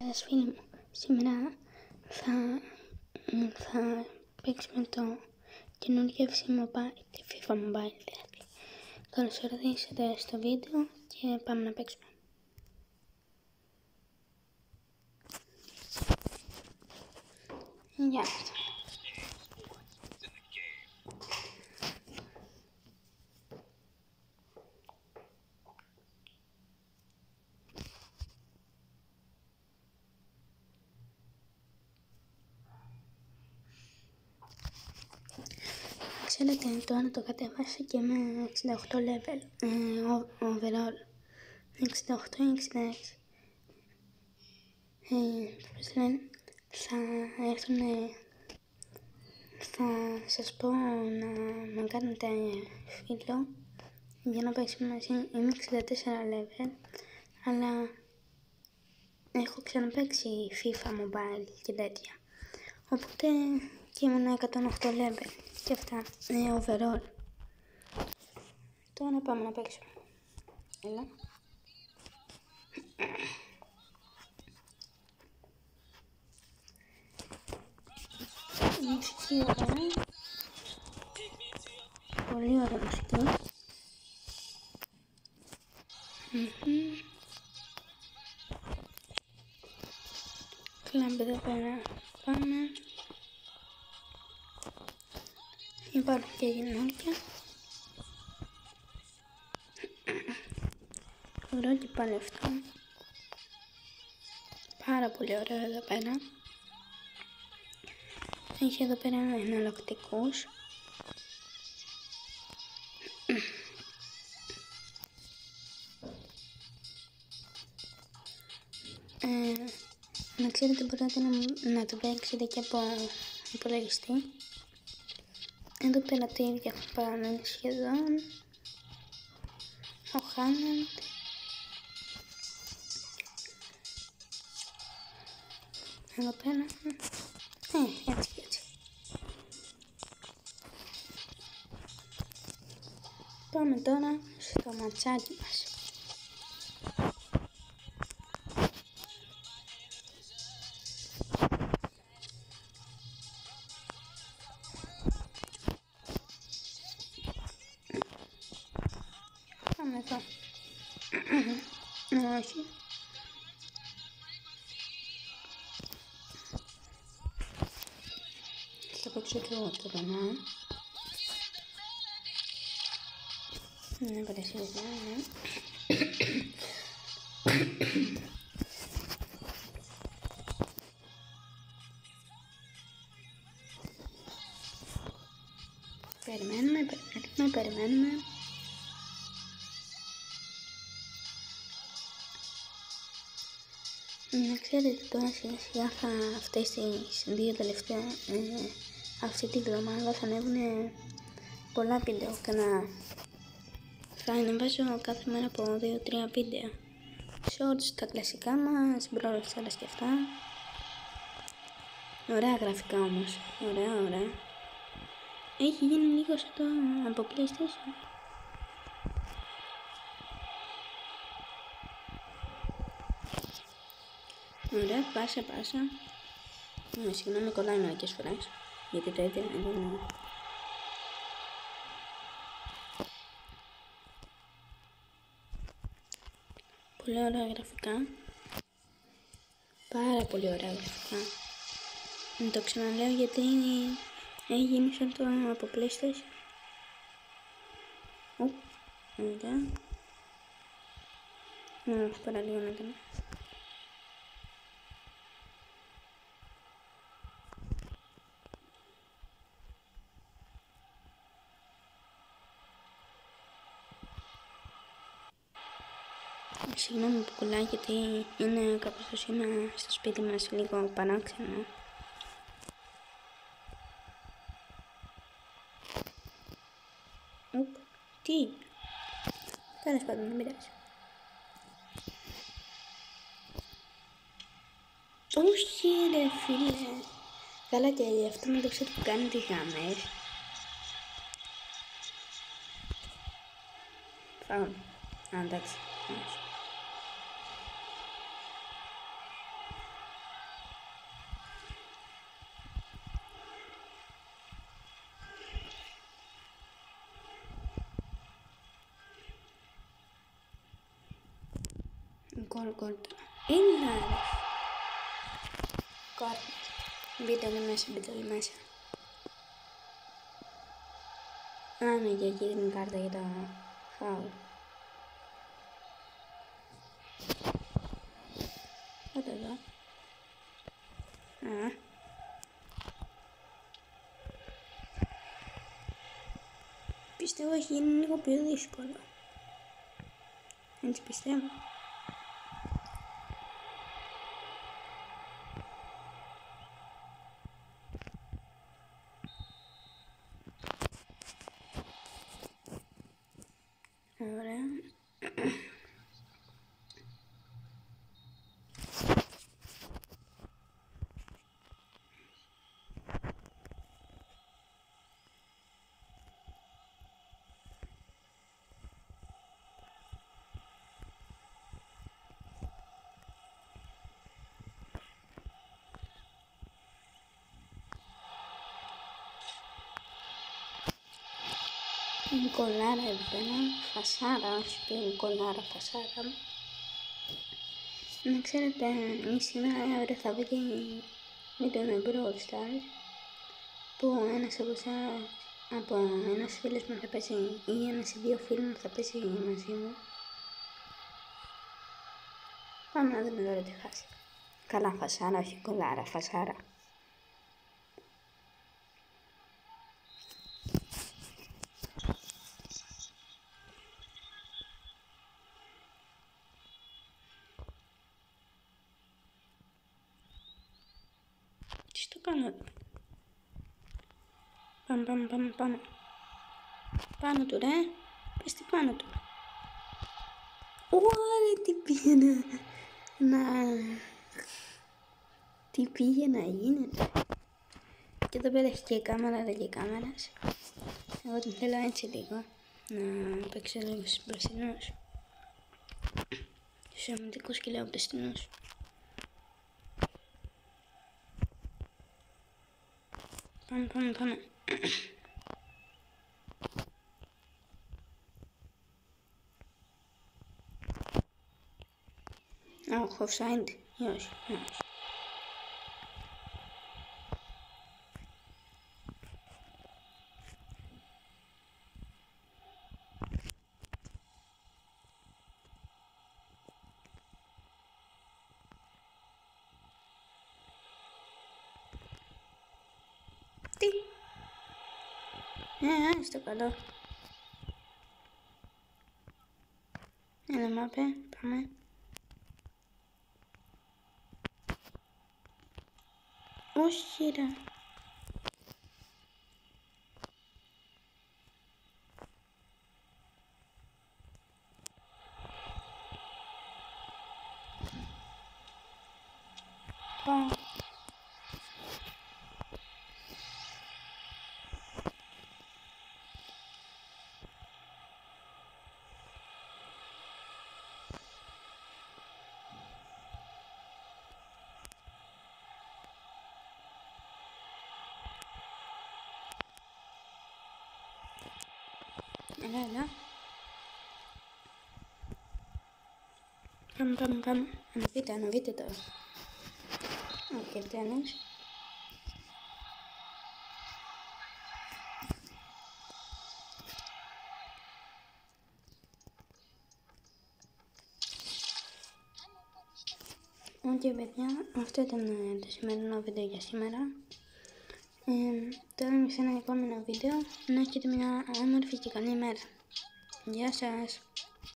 Σας φίλοι μου, σήμερα θα παίξουμε το καινούργιο FC Mobile, τη FIFA Mobile δηλαδή. Καλώς ορίσατε στο βίντεο και πάμε να παίξουμε. Γεια σας. Ξέρετε, τώρα το κατέβασα και με 68 level overall, 68 ή 66. Πώς λένε, θα σας πω να με κάνετε φίλο για να παίξουμε μαζί. Είμαι 64 level, αλλά έχω ξαναπαίξει FIFA Mobile και τέτοια. Οπότε και ήμουν 108 level και αυτά overall. Τώρα πάμε να παίξουμε. Έλα. Μουσική ωραία. Πολύ ωραία μουσική. Κλαμπ εδώ πέρα πάμε. Υπάρχουν και γυναίκια. Ωραίο και πάλι αυτό. Πάρα πολύ ωραίο εδώ πέρα. Έχει εδώ πέρα εναλλακτικούς. Να ξέρετε, μπορείτε να το παίξετε και από υπολογιστή. Εδώ πέρα τα ίδια έχουν παραμείνει σχεδόν. Ο Χάναντ. Εδώ πέρα. Έτσι και έτσι. Πάμε τώρα στο ματσάκι μας. Πάμε εδώ. Όχι. Θα παίξω και εγώ το κανάλι. Ναι, παρασύρεται, ναι. Περιμένουμε. Να ξέρετε, τώρα σιγά σιγά αυτές τις δύο τελευταία, αυτή τη βδομάδα θα ανέβουν πολλά βίντεο. Θα ανεβάζω κάθε μέρα από 2-3 βίντεο. Shorts, τα κλασικά μας, Brawl Stars και αυτά. Ωραία γραφικά όμως, ωραία. Έχει γίνει λίγο σαν το από PlayStation. Ωραία, πάσα. Συγγνώμη, κολλάει μερικές φορές, γιατί το ίδιο είναι. Πολύ ωραία γραφικά. Πάρα πολύ ωραία γραφικά. Το ξαναλέω γιατί έχει γίνει σαν το από PlayStation. Ωραία. Παραλίγο να κάνω. Συγγνώμη που κολλάει, γιατί είναι κάπως το σήμα στο σπίτι μας λίγο παράξενο. Τι? Τέλος πάντων, δεν πειράζει. Όχι ρε φίλε. Καλά, και αυτό με το ξέρω που κάνει τις γάμες. Φάω. Εντάξει. Γκολ. Έλα ρε. Κόρνες. Μπείτε όλοι μέσα. Ναι, και εκεί την κάρτα για το φάουλ. Ούτε εδώ. Πιστεύω έχει γίνει λίγο πιο δύσκολο. Έτσι πιστεύω. Ωραία. Γκολάρα εδώ, φασάρα, όχι και γκολάρα, φασάρα. Να ξέρετε, σήμερα αύριο θα βγει βίντεο με Brawl Stars που ένας από εσάς, από ένας φίλος μου θα παίζει ή ένας ή δύο φίλοι μου θα παίζει μαζί μου. Πάμε να δούμε τώρα τι χάσει. Καλά φασάρα, όχι γκολάρα, φασάρα. Τι στο κάνω εδώ. Πάμε. Πάνω του ρε. Πες τι πάνω του. Ωραία, τι πήγαινε τι πήγε να γίνεται. Και εδώ πέρα έχει και κάμερα, αλλά και κάμερας. Εγώ την θέλω έτσι λίγο. Να παίξω λίγο στους μπρασινούς. Στους αμυντικούς και λέω μπρασινούς. Πάμε. Όχι, offside. Όχι. Τι. Στο καλό. Έλα μάπε, πάμε. Όχι ρε. Πάω. Έλα. Πάμε. Ανεβείτε τώρα. Οκ, τέλος. Οκ, παιδιά, αυτό ήταν το σημερινό βίντεο για σήμερα. Τώρα σε ένα επόμενο βίντεο να έχετε μια όμορφη και καλή μέρα. Γεια σας!